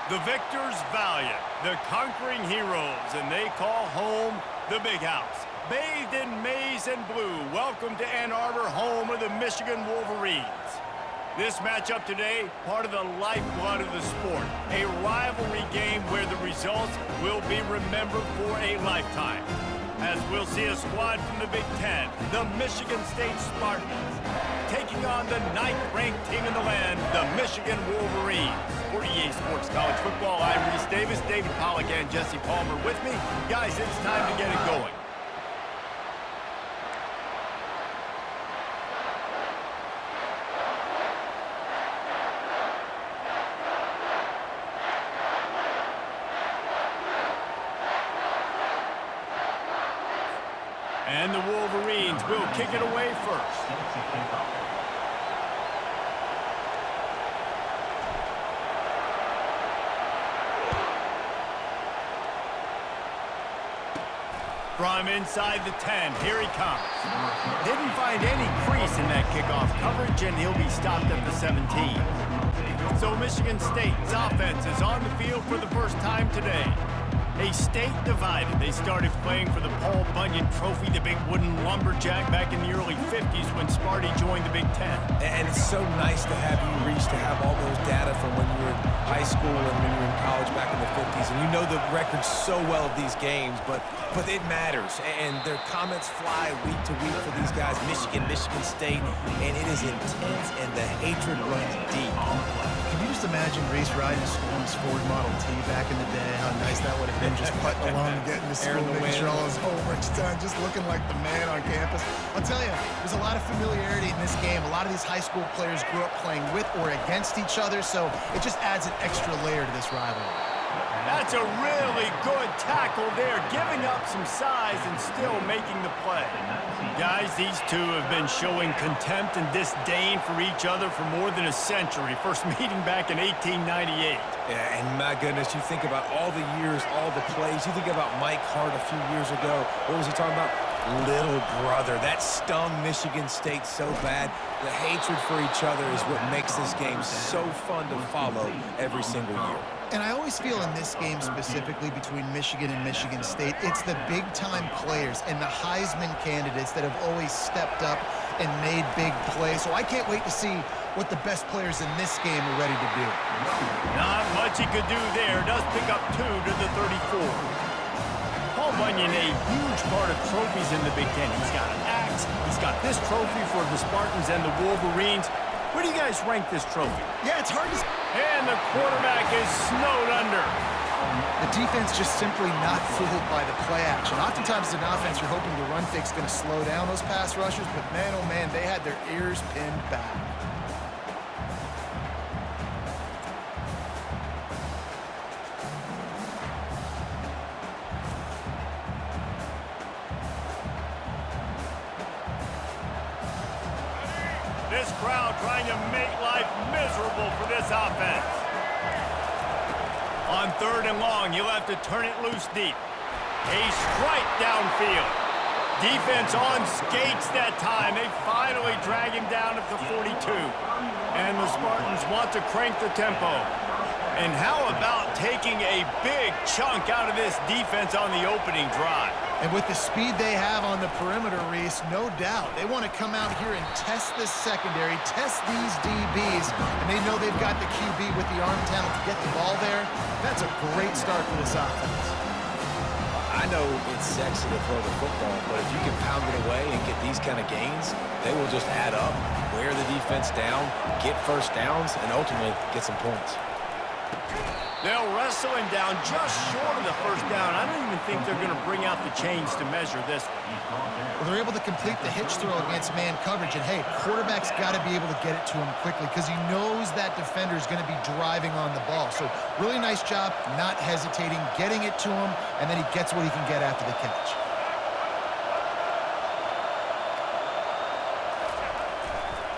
The victors valiant, the conquering heroes, and they call home the Big House. Bathed in maize and blue, welcome to Ann Arbor, home of the Michigan Wolverines. This matchup today, part of the lifeblood of the sport, a rivalry game where the results will be remembered for a lifetime. As we'll see a squad from the Big Ten, the Michigan State Spartans, taking on the 9th-ranked team in the land, the Michigan Wolverines. For EA Sports College Football, I'm Reese Davis, David Pollack, and Jesse Palmer with me. Guys, it's time to get it going. And the Wolverines will kick it away first. From inside the 10, here he comes. Didn't find any crease in that kickoff coverage, and he'll be stopped at the 17. So Michigan State's offense is on the field for the first time today. A state divided. They started playing for the Paul Bunyon Trophy, the big wooden lumberjack, back in the early 50s when Sparty joined the Big Ten. And it's so nice to have you, Reese, to have all those data from when you were in high school and when you were in college back in the 50s. And you know the records so well of these games, but it matters. And their comments fly week to week for these guys, Michigan State, and it is intense, and the hatred runs deep. Can you just imagine Reese riding to school in his Ford Model T back in the day? How nice that would have been, just putting along and getting to school, making sure all his homework's done, just looking like the man on campus. I'll tell you, there's a lot of familiarity in this game. A lot of these high school players grew up playing with or against each other, so it just adds an extra layer to this rivalry. That's a really good tackle there, giving up some size and still making the play. Guys, these two have been showing contempt and disdain for each other for more than a century. First meeting back in 1898. Yeah, and my goodness, you think about all the years, all the plays. You think about Mike Hart a few years ago. What was he talking about? Little brother. That stung Michigan State so bad. The hatred for each other is what makes this game so fun to follow every single year. And I always feel in this game specifically between Michigan and Michigan State, it's the big-time players and the Heisman candidates that have always stepped up and made big plays. So I can't wait to see what the best players in this game are ready to do. Not much he could do there. Does pick up 2 to the 34. Paul Bunyan, a huge part of trophies in the Big Ten. He's got an axe. He's got this trophy for the Spartans and the Wolverines. Where do you guys rank this trophy? Yeah, it's hard to... And the quarterback is snowed under. The defense just simply not fooled by the play action. Oftentimes as an offense, you're hoping the run fake's going to slow down those pass rushers, but man, oh man, they had their ears pinned back. This crowd trying to make life miserable for this offense. On 3rd and long, you'll have to turn it loose deep. A strike downfield. Defense on skates that time. They finally drag him down at the 42. And the Spartans want to crank the tempo. And how about taking a big chunk out of this defense on the opening drive? And with the speed they have on the perimeter, Reese, no doubt, they want to come out here and test this secondary, test these DBs, and they know they've got the QB with the arm talent to get the ball there. That's a great start for this offense. I know it's sexy to throw the football, but if you can pound it away and get these kind of gains, they will just add up, wear the defense down, get first downs, and ultimately get some points. They'll wrestle him down just short of the first down. I don't even think they're going to bring out the chains to measure this. Well, they're able to complete the hitch throw against man coverage, and hey, quarterback's got to be able to get it to him quickly because he knows that defender is going to be driving on the ball. So really nice job not hesitating, getting it to him, and then he gets what he can get after the catch.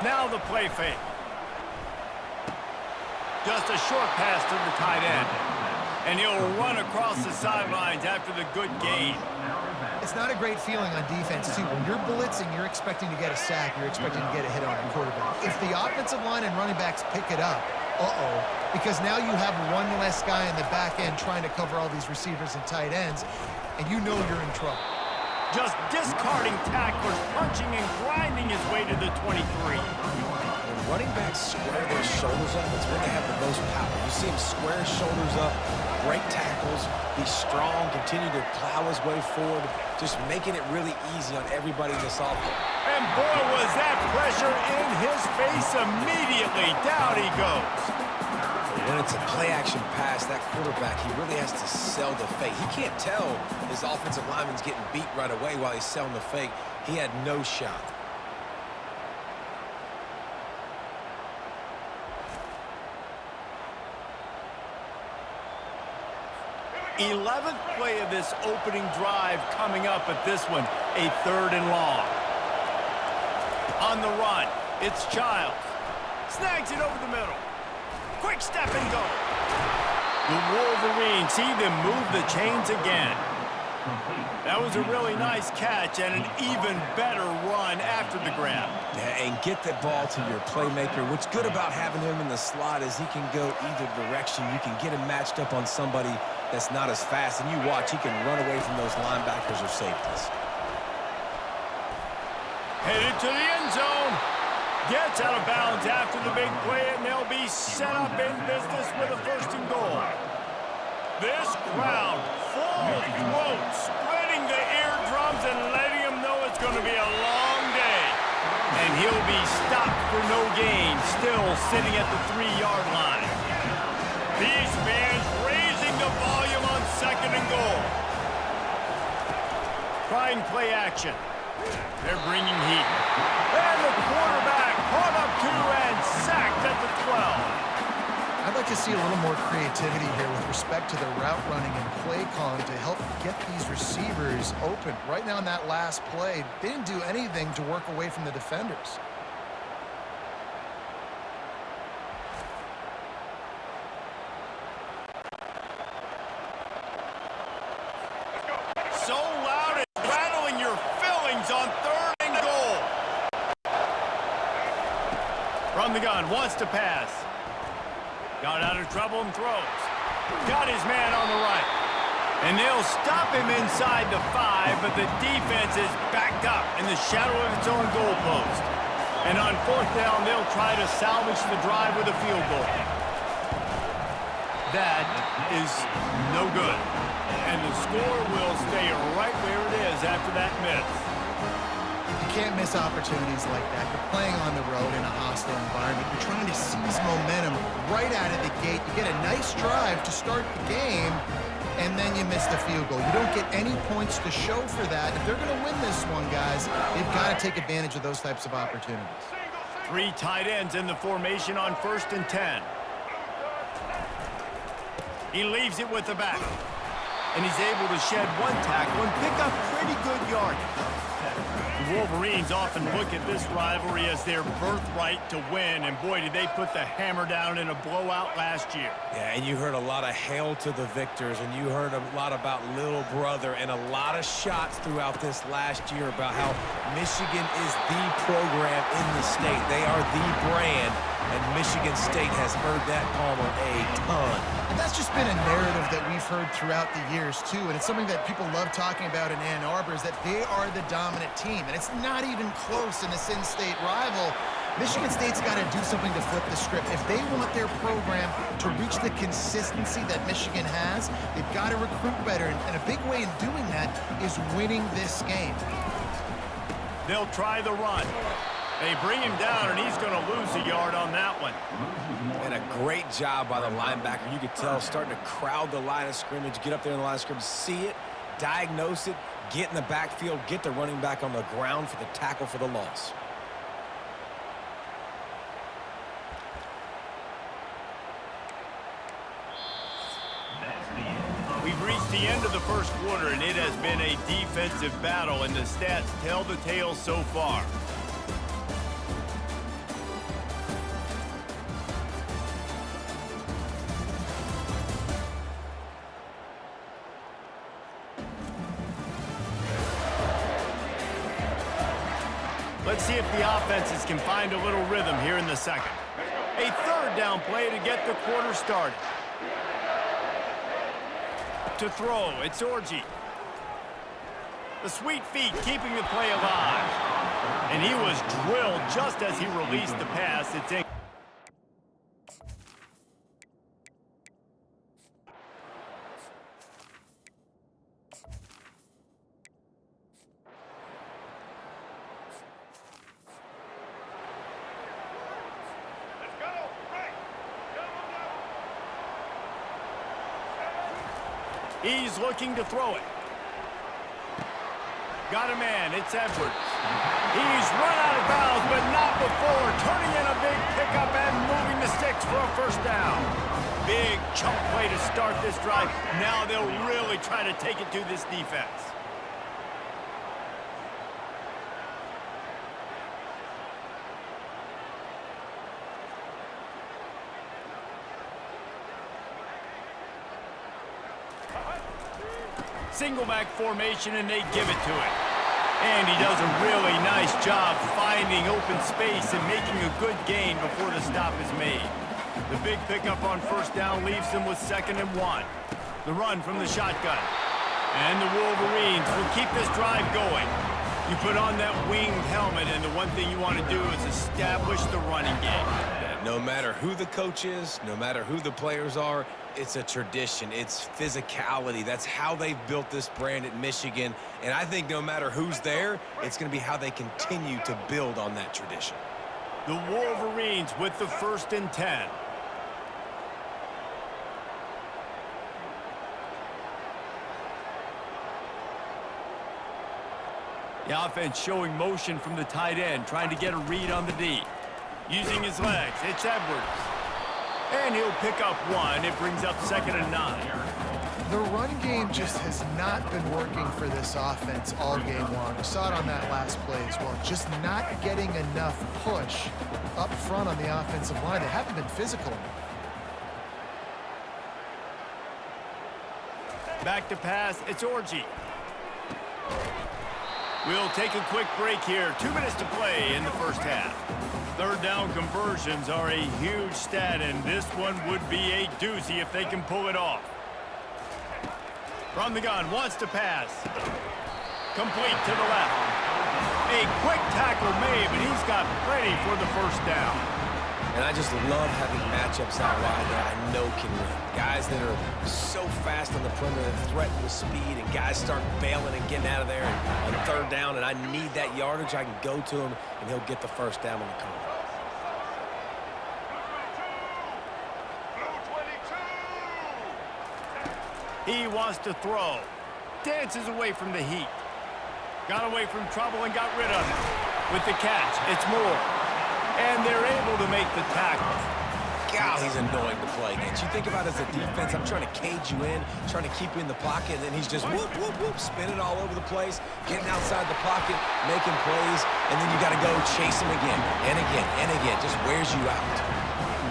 Now the play fake. Just a short pass to the tight end. And he'll run across the sidelines after the good gain. It's not a great feeling on defense, too. When you're blitzing, you're expecting to get a sack. You're expecting to get a hit on a quarterback. If the offensive line and running backs pick it up, uh-oh, because now you have one less guy in the back end trying to cover all these receivers and tight ends, and you know you're in trouble. Just discarding tacklers, punching and grinding his way to the 23. When running backs square their shoulders up, it's when they have the most power. You see him square his shoulders up, break tackles, be strong, continue to plow his way forward, just making it really easy on everybody in this offense. And boy, was that pressure in his face immediately. Down he goes. When it's a play-action pass, that quarterback, he really has to sell the fake. He can't tell his offensive lineman's getting beat right away while he's selling the fake. He had no shot. 11th play of this opening drive coming up at this one, a 3rd and long. On the run, it's Childs. Snags it over the middle. Quick step and go. The Wolverines see them move the chains again. That was a really nice catch and an even better run after the grab. Yeah, and get the ball to your playmaker. What's good about having him in the slot is he can go either direction. You can get him matched up on somebody that's not as fast, and you watch, he can run away from those linebackers or safeties. Headed to the end zone. Gets out of bounds after the big play, and they'll be set up in business with a 1st and goal. This crowd, full throat, spreading the eardrums and letting them know it's going to be a long day. And he'll be stopped for no gain, still sitting at the 3-yard line. These fans raising the volume on 2nd and goal. Trying play action. They're bringing heat. And the quarterback caught up to and sacked at the 12. I'd like to see a little more creativity here with respect to the route running and play calling to help get these receivers open. Right now in that last play, they didn't do anything to work away from the defenders. So loud it's rattling your fillings on 3rd and goal. From the gun, wants to pass. Got out of trouble and throws. Got his man on the right. And they'll stop him inside the 5, but the defense is backed up in the shadow of its own goalpost. And on 4th down, they'll try to salvage the drive with a field goal. That is no good. And the score will stay right where it is after that miss. You can't miss opportunities like that. You're playing on the road in a hostile environment. You're trying to seize momentum right out of the gate. You get a nice drive to start the game, and then you miss the field goal. You don't get any points to show for that. If they're going to win this one, guys, they've got to take advantage of those types of opportunities. 3 tight ends in the formation on 1st and 10. He leaves it with the back. And he's able to shed 1 tackle and pick up pretty good yardage. The Wolverines often look at this rivalry as their birthright to win, and boy, did they put the hammer down in a blowout last year. Yeah, and you heard a lot of hail to the victors, and you heard a lot about little brother, and a lot of shots throughout this last year about how Michigan is the program in the state. They are the brand, and Michigan State has heard that, Palmer, a ton. And that's just been a narrative that we've heard throughout the years, too. And it's something that people love talking about in Ann Arbor is that they are the dominant team. And it's not even close in this in-state rival. Michigan State's got to do something to flip the script. If they want their program to reach the consistency that Michigan has, they've got to recruit better. And a big way in doing that is winning this game. They'll try the run. They bring him down, and he's going to lose a yard on that one. And a great job by the linebacker. You could tell starting to crowd the line of scrimmage, get up there in the line of scrimmage, see it, diagnose it, get in the backfield, get the running back on the ground for the tackle for the loss. We've reached the end of the 1st quarter, and it has been a defensive battle, and the stats tell the tale so far. Let's see if the offenses can find a little rhythm here in the 2nd. A third down play to get the quarter started. To throw, it's Orji. The sweet feet keeping the play alive. And he was drilled just as he released the pass. It's in. He's looking to throw it. Got a man, it's Edwards. He's run out of bounds, but not before turning in a big pickup and moving the sticks for a first down. Big chunk play to start this drive. Now they'll really try to take it to this defense. Single back formation, and they give it to him. And he does a really nice job finding open space and making a good gain before the stop is made. The big pickup on first down leaves him with 2nd and 1. The run from the shotgun. And the Wolverines will keep this drive going. You put on that winged helmet, and the one thing you want to do is establish the running game. No matter who the coach is, no matter who the players are, it's a tradition. It's physicality. That's how they've built this brand at Michigan. And I think no matter who's there, it's going to be how they continue to build on that tradition. The Wolverines with the 1st and 10. The offense showing motion from the tight end, trying to get a read on the D. Using his legs, it's Edwards. And he'll pick up 1. It brings up 2nd and 9. The run game just has not been working for this offense all game long. We saw it on that last play as well. Just not getting enough push up front on the offensive line. They haven't been physical enough. Back to pass, it's Orji. We'll take a quick break here. 2 minutes to play in the first half. Third down conversions are a huge stat, and this one would be a doozy if they can pull it off. From the gun, wants to pass. Complete to the left. A quick tackle made, but he's got plenty for the first down. And I just love having matchups out wide that I know can win. Guys that are so fast on the perimeter that threaten with speed, and guys start bailing and getting out of there on third down, and I need that yardage. I can go to him, and he'll get the first down on the corner. He wants to throw. Dances away from the heat. Got away from trouble and got rid of it. With the catch, it's Moore. And they're able to make the tackle. God, he's annoying to play against. You think about it as a defense, I'm trying to cage you in, trying to keep you in the pocket, and then he's just whoop, whoop, whoop, spinning all over the place, getting outside the pocket, making plays, and then you got to go chase him again and again and again. Just wears you out.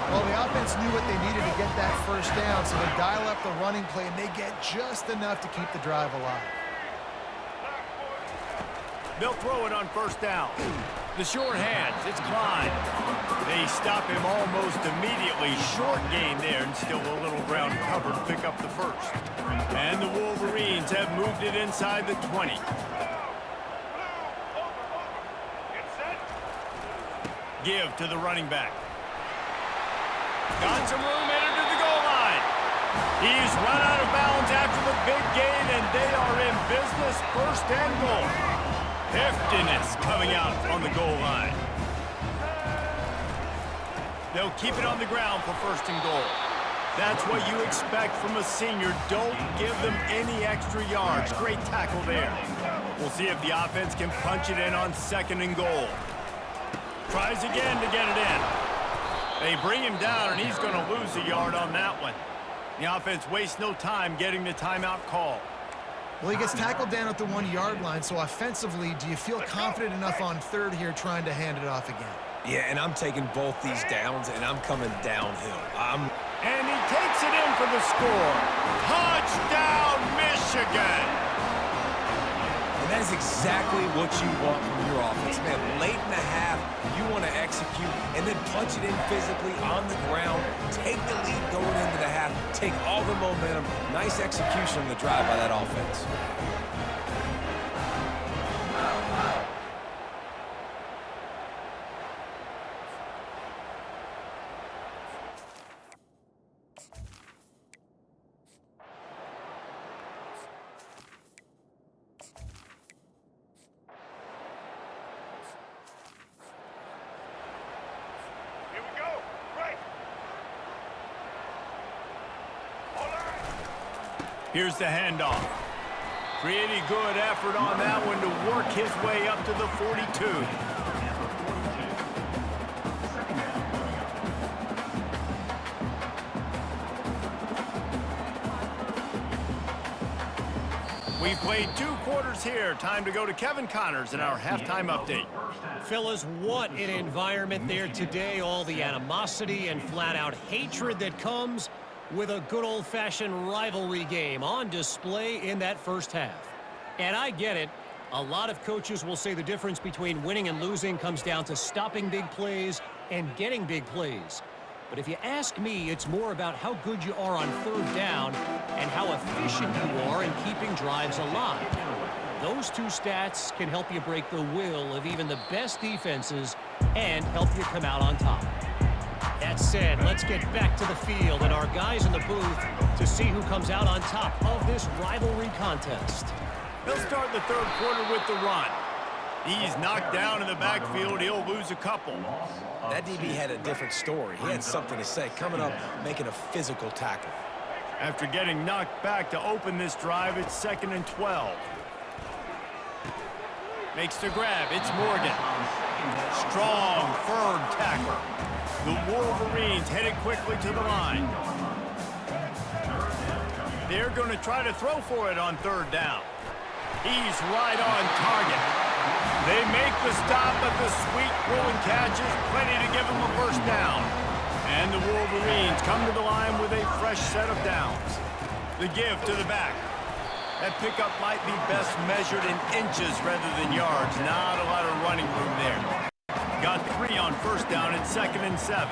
Well, the offense knew what they needed to get that first down, so they dial up the running play, and they get just enough to keep the drive alive. They'll throw it on first down. The short hands, it's Klein. They stop him almost immediately. Short gain there, and still a little ground cover to pick up the first. And the Wolverines have moved it inside the 20. Give to the running back. Got some room, entered to the goal line. He's run out of bounds after the big gain, and they are in business, 1st and goal. Heftiness coming out on the goal line. They'll keep it on the ground for 1st and goal. That's what you expect from a senior. Don't give them any extra yards. Great tackle there. We'll see if the offense can punch it in on 2nd and goal. Tries again to get it in. They bring him down, and he's going to lose a yard on that one. The offense wastes no time getting the timeout call. Well, he gets tackled down at the 1-yard line, so offensively, do you feel confident enough on 3rd here trying to hand it off again? Yeah, and I'm taking both these downs, and I'm coming downhill. And he takes it in for the score. Touchdown, Michigan! And And that is exactly what you want from your offense, man. Late in the half, you want to execute and then punch it in physically on the ground, take the lead going into the half, take all the momentum. Nice execution on the drive by that offense. Here's the handoff. Pretty good effort on that one to work his way up to the 42. We've played 2 quarters here. Time to go to Kevin Connors in our halftime update. Fellas, what an environment there today. All the animosity and flat-out hatred that comes with a good old-fashioned rivalry game on display in that first half. And I get it. A lot of coaches will say the difference between winning and losing comes down to stopping big plays and getting big plays. But if you ask me, it's more about how good you are on third down and how efficient you are in keeping drives alive. Those 2 stats can help you break the will of even the best defenses and help you come out on top. That said, let's get back to the field and our guys in the booth to see who comes out on top of this rivalry contest. He'll start the third quarter with the run. He's knocked down in the backfield. He'll lose a couple. That DB had a different story. He had something to say, coming up, making a physical tackle. After getting knocked back to open this drive, it's 2nd and 12. Makes the grab. It's Morgan. Strong, firm tackle. The Wolverines headed quickly to the line. They're going to try to throw for it on third down. He's right on target. They make the stop, but the sweet rolling catch is plenty to give them a first down. And the Wolverines come to the line with a fresh set of downs. The give to the back. That pickup might be best measured in inches rather than yards. Not a lot of running room there. Got 3 on first down at 2nd and 7.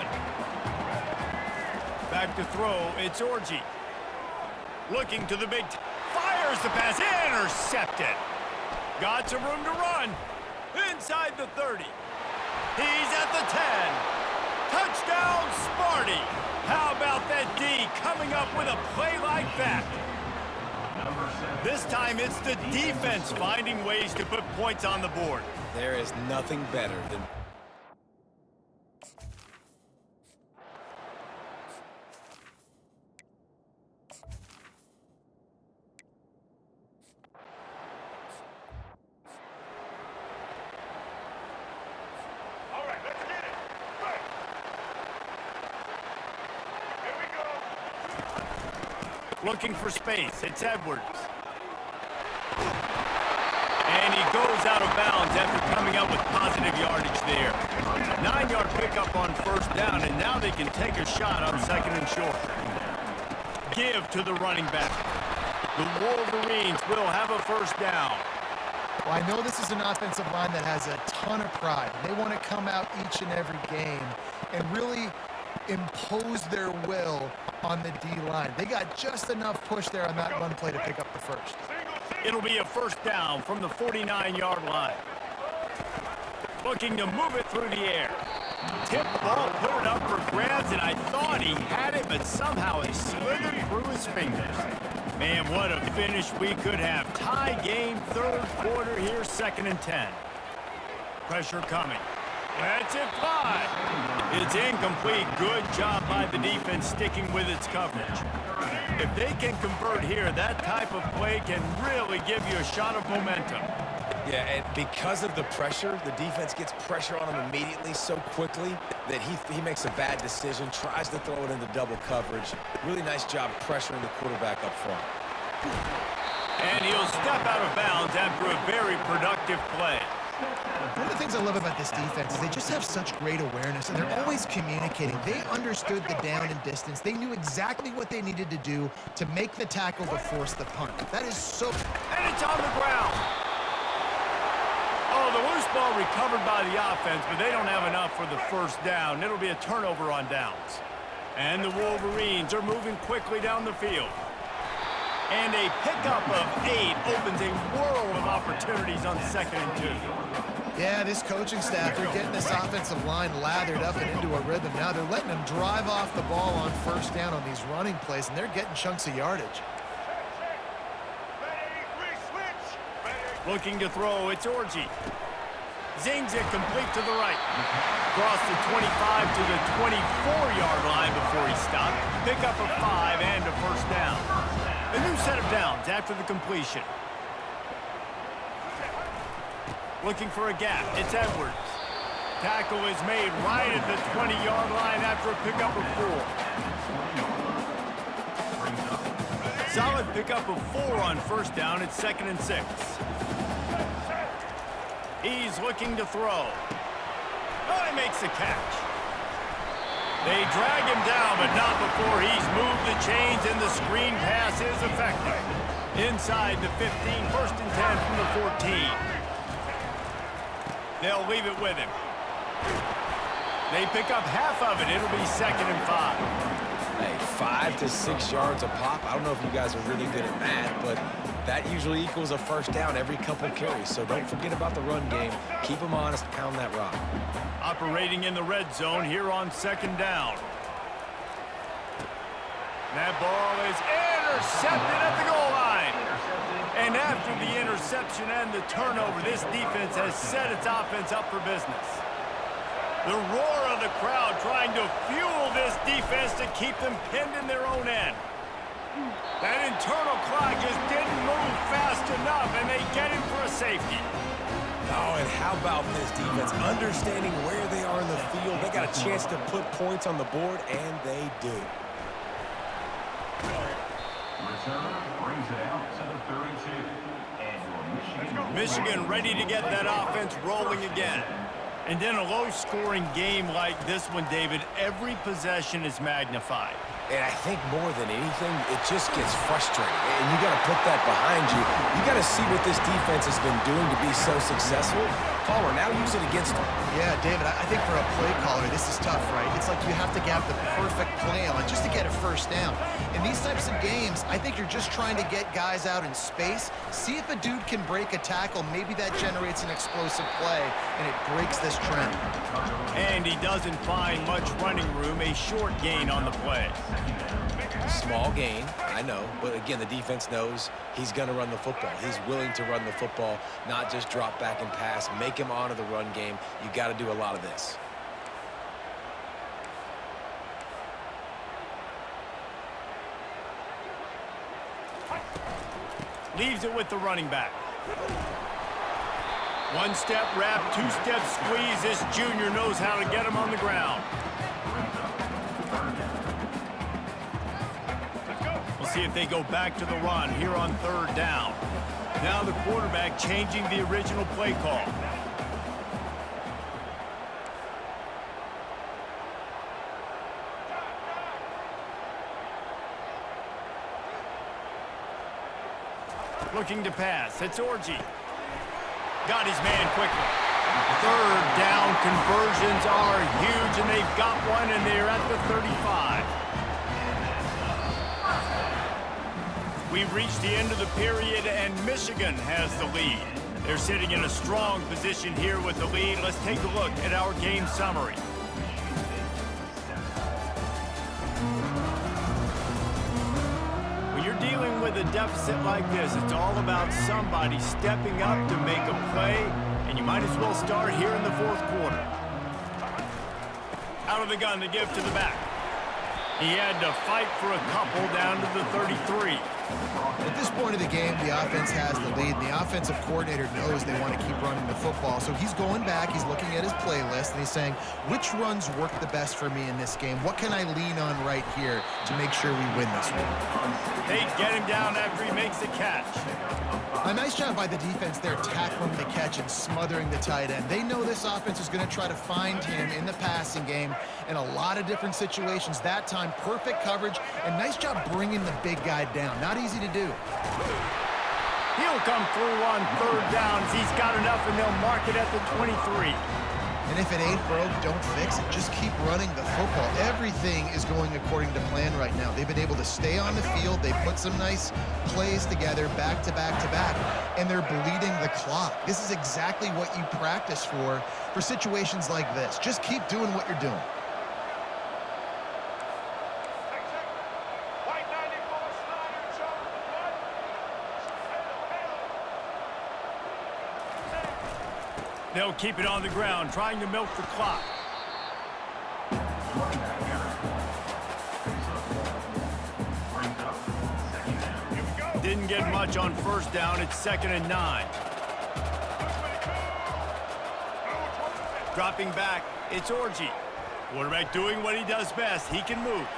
Back to throw, it's Orji. Looking to the big... Fires the pass, intercepted. Got some room to run. Inside the 30. He's at the 10. Touchdown, Sparty. How about that D coming up with a play like that? This time it's the defense finding ways to put points on the board. There is nothing better than... Looking for space. It's Edwards. And he goes out of bounds after coming up with positive yardage there. 9-yard pickup on first down, and now they can take a shot on 2nd and short. Give to the running back. The Wolverines will have a first down. Well, I know this is an offensive line that has a ton of pride. They want to come out each and every game and really impose their will on the D-line. They got just enough push there on that run play to pick up the first. It'll be a first down from the 49-yard line. Looking to move it through the air. Tip ball, put it up for grabs, and I thought he had it, but somehow it slithered through his fingers. Man, what a finish we could have. Tie game, third quarter here, 2nd and 10. Pressure coming. That's it, 5. It's incomplete. Good job by the defense sticking with its coverage. If they can convert here, that type of play can really give you a shot of momentum. Yeah, and because of the pressure, the defense gets pressure on him immediately so quickly that he makes a bad decision, tries to throw it into double coverage. Really nice job pressuring the quarterback up front. And he'll step out of bounds after a very productive play. One of the things I love about this defense is they just have such great awareness, and they're always communicating. They understood the down and distance. They knew exactly what they needed to do to make the tackle to force the punt. That is so... And it's on the ground. the loose ball recovered by the offense, but they don't have enough for the first down. It'll be a turnover on downs. And the Wolverines are moving quickly down the field. And a pickup of 8 opens a world of opportunities on 2nd and 2. Yeah, this coaching staff, they're getting this offensive line lathered up and into a rhythm. Now they're letting them drive off the ball on first down on these running plays, and they're getting chunks of yardage. Looking to throw, it's Orji. Zings it complete to the right. Across the 25 to the 24-yard line before he stopped. Pick up a 5 and a first down. A new set of downs after the completion. Looking for a gap, it's Edwards. Tackle is made right at the 20-yard line after a pickup of 4. Solid pickup of 4 on first down. It's 2nd and 6. He's looking to throw. Oh, he makes the catch. They drag him down, but not before he's moved the chains, and the screen pass is effective. Inside the 15, 1st and 10 from the 14. They'll leave it with him. They pick up half of it. It'll be 2nd and 5. Hey, 5 to 6 yards a pop. I don't know if you guys are really good at math, but that usually equals a first down every couple carries. So don't forget about the run game. Keep them honest, pound that rock. Operating in the red zone here on 2nd down. That ball is intercepted at the goal line. And after the interception and the turnover, this defense has set its offense up for business. The roar of the crowd trying to fuel this defense to keep them pinned in their own end. That internal clock just didn't move fast enough, and they get him for a safety. Oh, and how about this defense? Understanding where they are in the field. They got a chance to put points on the board, and they do. Return brings it out to the 32. And Michigan ready to get that offense rolling again. And in a low-scoring game like this one, David, every possession is magnified. And I think more than anything, it just gets frustrating. And you got to put that behind you. You got to see what this defense has been doing to be so successful. Caller, now use it against them. Yeah, David, I think for a play caller, this is tough, right? It's like you have to have the perfect plan just to get a first down. In these types of games, I think you're just trying to get guys out in space, see if a dude can break a tackle. Maybe that generates an explosive play, and it breaks this trend. And he doesn't find much running room, a short gain on the play. Small gain, I know, but again, the defense knows he's going to run the football. He's willing to run the football, not just drop back and pass, make him honor the run game. You got to do a lot of this. Leaves it with the running back. One-step wrap, two-step squeeze. This junior knows how to get him on the ground. We'll see if they go back to the run here on 3rd down. Now the quarterback changing the original play call. Looking to pass. It's Orji. Got his man quickly. 3rd down conversions are huge, and they've got one, and they're at the 35. We've reached the end of the period, and Michigan has the lead. They're sitting in a strong position here with the lead. Let's take a look at our game summary. When you're dealing with a deficit like this, it's all about somebody stepping up to make a play, and you might as well start here in the 4th quarter. Out of the gun to give to the back. He had to fight for a couple down to the 33. At this point of the game, the offense has the lead. The offensive coordinator knows they want to keep running the football. So he's going back, he's looking at his playlist, and he's saying, which runs work the best for me in this game? What can I lean on right here to make sure we win this one? They get him down after he makes the catch. A nice job by the defense there, tackling the catch and smothering the tight end. They know this offense is going to try to find him in the passing game in a lot of different situations. That time, perfect coverage, and nice job bringing the big guy down. Not easy to do. He'll come through on third down as he's got enough, and they'll mark it at the 23. And if it ain't broke, don't fix it. Just keep running the football. Everything is going according to plan right now. They've been able to stay on the field. They put some nice plays together, back to back to back, and they're bleeding the clock. This is exactly what you practice for situations like this. Just keep doing what you're doing. They'll keep it on the ground, trying to milk the clock. Didn't get much on first down. It's 2nd and 9. Dropping back, it's Orji. Quarterback doing what he does best. He can move.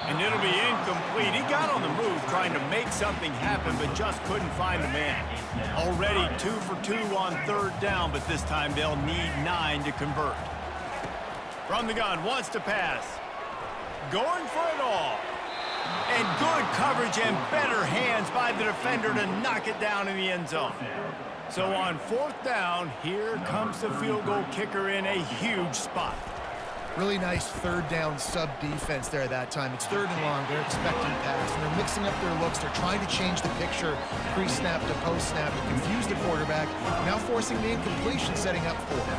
And it'll be incomplete. He got on the move trying to make something happen, but just couldn't find the man. Already 2 for 2 on third down, but this time they'll need 9 to convert. From the gun, wants to pass. Going for it all. And good coverage and better hands by the defender to knock it down in the end zone. So on 4th down, here comes the field goal kicker in a huge spot. Really nice third down sub defense there that time. It's 3rd and long. They're expecting pass, and they're mixing up their looks. They're trying to change the picture pre-snap to post-snap to confuse the quarterback, now forcing the incompletion, setting up for it.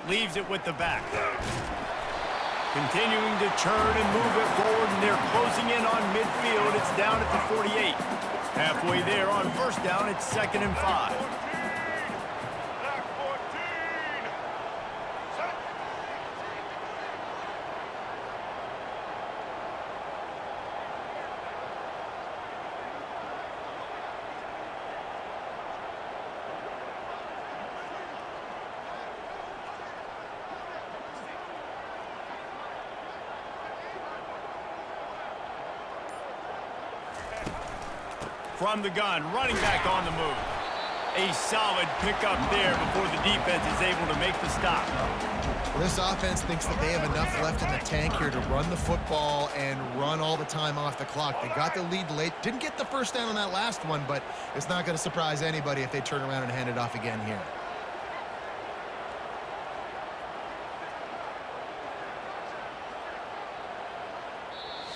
Leaves it with the back. Continuing to churn and move it forward, and they're closing in on midfield. It's down at the 48. Halfway there on first down, it's 2nd and 5. From the gun, running back on the move. A solid pickup there before the defense is able to make the stop. Well, this offense thinks that they have enough left in the tank here to run the football and run all the time off the clock. They got the lead late. Didn't get the first down on that last one, but it's not going to surprise anybody if they turn around and hand it off again here.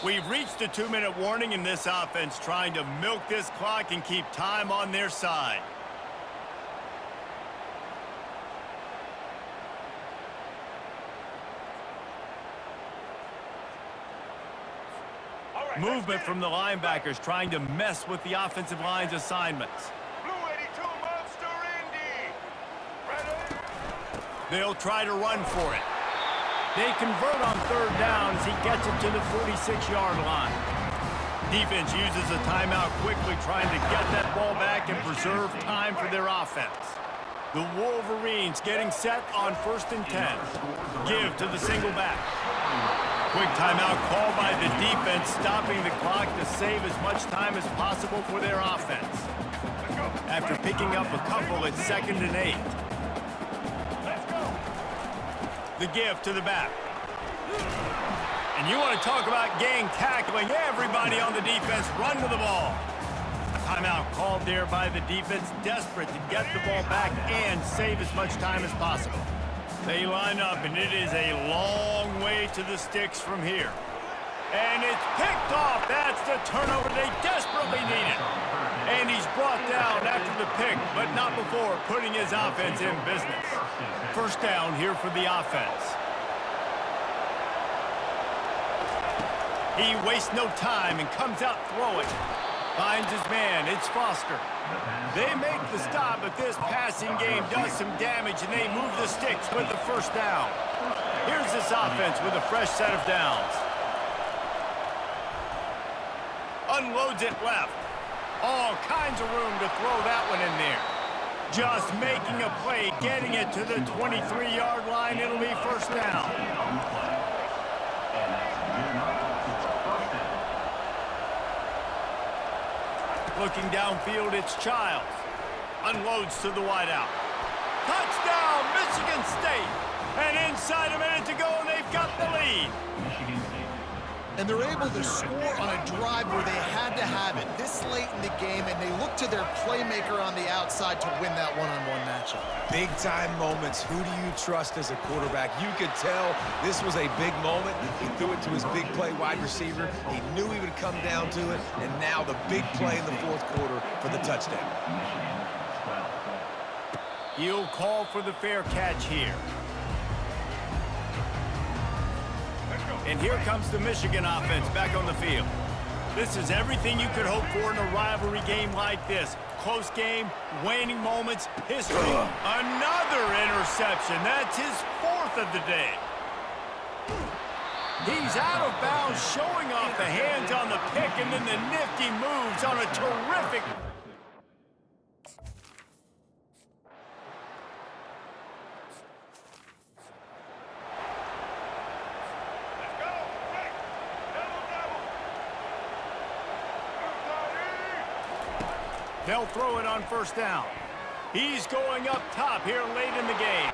We've reached a 2-minute warning in this offense, trying to milk this clock and keep time on their side. Movement from the linebackers trying to mess with the offensive line's assignments. Blue 82 Monster Indy. Ready? They'll try to run for it. They convert on third down as he gets it to the 46-yard line. Defense uses a timeout quickly, trying to get that ball back and preserve time for their offense. The Wolverines getting set on 1st and 10. Give to the single back. Quick timeout called by the defense, stopping the clock to save as much time as possible for their offense. After picking up a couple, it's 2nd and 8. The give to the back. And you want to talk about gang tackling. Everybody on the defense run to the ball. Timeout called there by the defense, desperate to get the ball back and save as much time as possible. They line up, and it is a long way to the sticks from here. And it's picked off. That's the turnover they desperately needed. And he's brought down after the pick, but not before putting his offense in business. First down here for the offense. He wastes no time and comes out throwing. Finds his man. It's Foster. They make the stop, but this passing game does some damage, and they move the sticks with the first down. Here's this offense with a fresh set of downs. Unloads it left. All kinds of room to throw that one in there. Just making a play, getting it to the 23-yard line. It'll be first down. Looking downfield, it's Childs. Unloads to the wideout. Touchdown, Michigan State! And inside a minute to go, and they've got the lead. And they're able to score on a drive where they had to have it this late in the game, and they look to their playmaker on the outside to win that one-on-one matchup. Big-time moments. Who do you trust as a quarterback? You could tell this was a big moment. He threw it to his big play wide receiver. He knew he would come down to it, and now the big play in the fourth quarter for the touchdown. He'll call for the fair catch here. And here comes the Michigan offense back on the field. This is everything you could hope for in a rivalry game like this. Close game, waning moments, history. Another interception. That's his fourth of the day. He's out of bounds, showing off the hands on the pick, and then the nifty moves on a terrific... They'll throw it on first down. He's going up top here late in the game.